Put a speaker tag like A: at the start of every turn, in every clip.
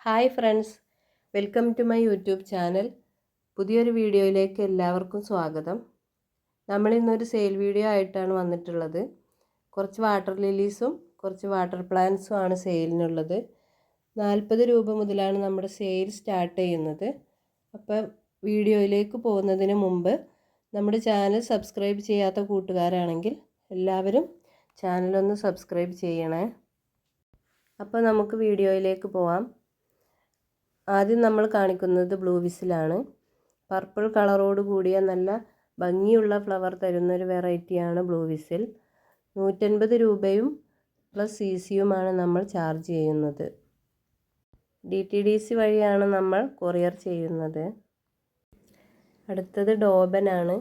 A: Hi friends, welcome to my YouTube channel. പുതിയൊരു വീഡിയോയിലേക്ക് എല്ലാവർക്കും സ്വാഗതം. നമ്മളിന്നൊരു സെയിൽ വീഡിയോ ആയിട്ടാണ് വന്നിട്ടുള്ളത്. കുറച്ച് വാട്ടർ ലില്ലീസും കുറച്ച് വാട്ടർ പ്ലാന്റ്സും ആണ് സെയിലിനുള്ളത്. 40 രൂപ മുതലാണ് നമ്മുടെ സെയിൽ സ്റ്റാർട്ട് ചെയ്യുന്നത്. അപ്പോൾ വീഡിയോയിലേക്ക് പോകുന്നതിന് മുമ്പ് നമ്മുടെ ചാനൽ സബ്സ്ക്രൈബ് ചെയ്യാത്ത കൂട്ടുകാരാണെങ്കിൽ എല്ലാവരും ചാനലൊന്ന് സബ്സ്ക്രൈബ് ചെയ്യണേ. അപ്പോൾ നമുക്ക് വീഡിയോയിലേക്ക് പോവാം. ആദ്യം നമ്മൾ കാണിക്കുന്നത് ബ്ലൂ വിസിലാണ്. പർപ്പിൾ കളറോട് കൂടിയ നല്ല ഭംഗിയുള്ള ഫ്ലവർ തരുന്നൊരു വെറൈറ്റിയാണ് ബ്ലൂ വിസിൽ. 150 രൂപയും പ്ലസ് CCയുമാണ് നമ്മൾ ചാർജ് ചെയ്യുന്നത്. DTDC വഴിയാണ് നമ്മൾ കൊറിയർ ചെയ്യുന്നത്. അടുത്തത് ഡോബനാണ്.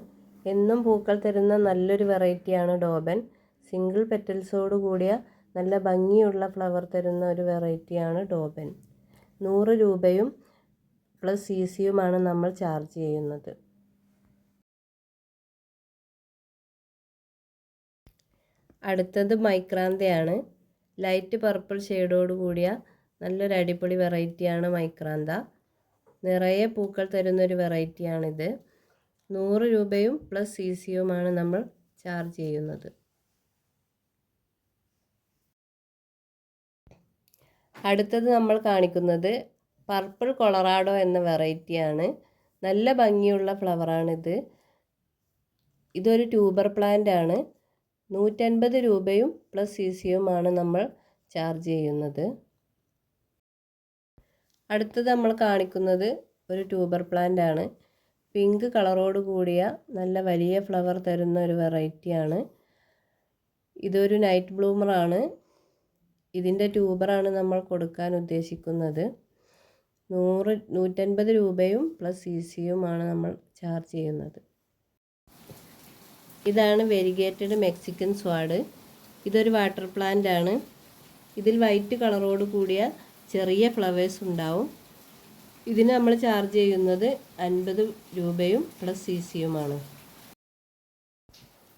A: എന്നും പൂക്കൾ തരുന്ന നല്ലൊരു വെറൈറ്റിയാണ് ഡോബൻ. സിംഗിൾ പെറ്റൽസോട് കൂടിയ നല്ല ഭംഗിയുള്ള ഫ്ലവർ തരുന്ന ഒരു വെറൈറ്റിയാണ് ഡോബൻ. 100 രൂപയും പ്ലസ് CCയുമാണ് നമ്മൾ ചാർജ് ചെയ്യുന്നത്. അടുത്തത് മൈക്രാന്തയാണ്. ലൈറ്റ് പർപ്പിൾ ഷെയ്ഡോട് കൂടിയ നല്ലൊരു അടിപൊളി വെറൈറ്റിയാണ് മൈക്രാന്ത. നിറയെ പൂക്കൾ തരുന്നൊരു വെറൈറ്റിയാണിത്. 100 രൂപയും പ്ലസ് CCയുമാണ് നമ്മൾ ചാർജ് ചെയ്യുന്നത്. അടുത്തത് നമ്മൾ കാണിക്കുന്നത് പർപ്പിൾ കൊളറാഡോ എന്ന വെറൈറ്റിയാണ്. നല്ല ഭംഗിയുള്ള ഫ്ലവറാണിത്. ഇതൊരു ട്യൂബർ പ്ലാന്റ് ആണ്. 150 രൂപയും പ്ലസ് CCയുമാണ് നമ്മൾ ചാർജ് ചെയ്യുന്നത്. അടുത്തത് നമ്മൾ കാണിക്കുന്നത് ഒരു ട്യൂബർ പ്ലാന്റ് ആണ്. പിങ്ക് കളറോട് കൂടിയ നല്ല വലിയ ഫ്ലവർ തരുന്ന ഒരു വെറൈറ്റിയാണ്. ഇതൊരു നൈറ്റ് ബ്ലൂമറാണ്. ഇതിൻ്റെ ട്യൂബറാണ് നമ്മൾ കൊടുക്കാൻ ഉദ്ദേശിക്കുന്നത്. 150 രൂപയും പ്ലസ് CCയുമാണ് നമ്മൾ ചാർജ് ചെയ്യുന്നത്. ഇതാണ് വെരിഗേറ്റഡ് മെക്സിക്കൻ സ്വാഡ്. ഇതൊരു വാട്ടർ പ്ലാന്റ് ആണ്. ഇതിൽ വൈറ്റ് കളറോട് കൂടിയ ചെറിയ ഫ്ലവേഴ്സ് ഉണ്ടാവും. ഇതിന് നമ്മൾ ചാർജ് ചെയ്യുന്നത് 50 രൂപയും പ്ലസ് CCയുമാണ്.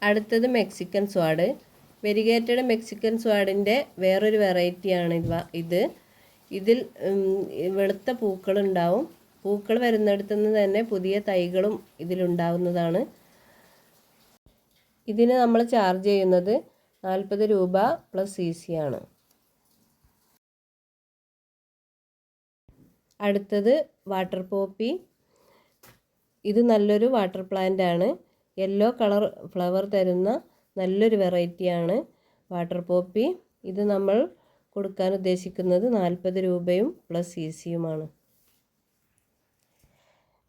A: അടുത്തത് മെക്സിക്കൻ സ്വാഡ്. വെരിഗേറ്റഡ് മെക്സിക്കൻ സ്വാഡിൻ്റെ വേറൊരു വെറൈറ്റിയാണ് ഇതിൽ വെളുത്ത പൂക്കളുണ്ടാവും. പൂക്കൾ വരുന്നിടത്തുനിന്ന് തന്നെ പുതിയ തൈകളും ഇതിലുണ്ടാവുന്നതാണ്. ഇതിന് നമ്മൾ ചാർജ് ചെയ്യുന്നത് 40 രൂപ പ്ലസ് CCയാണ്. അടുത്തത് വാട്ടർ പോപ്പി. ഇത് നല്ലൊരു വാട്ടർ പ്ലാന്റ് ആണ്. യെല്ലോ കളർ ഫ്ലവർ തരുന്ന നല്ലൊരു വെറൈറ്റിയാണ് വാട്ടർ പോപ്പി. ഇത് നമ്മൾ കൊടുക്കാൻ ഉദ്ദേശിക്കുന്നത് 40 രൂപയും പ്ലസ് CCയുമാണ്.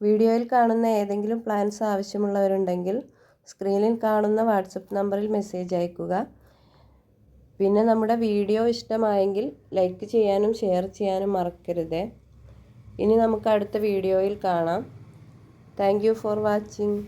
A: വീഡിയോയിൽ കാണുന്ന ഏതെങ്കിലും പ്ലാൻസ് ആവശ്യമുള്ളവരുണ്ടെങ്കിൽ സ്ക്രീനിൽ കാണുന്ന വാട്സപ്പ് നമ്പറിൽ മെസ്സേജ് അയയ്ക്കുക. പിന്നെ നമ്മുടെ വീഡിയോ ഇഷ്ടമായെങ്കിൽ ലൈക്ക് ചെയ്യാനും ഷെയർ ചെയ്യാനും മറക്കരുത്. ഇനി നമുക്ക് അടുത്ത വീഡിയോയിൽ കാണാം. Thank you for watching.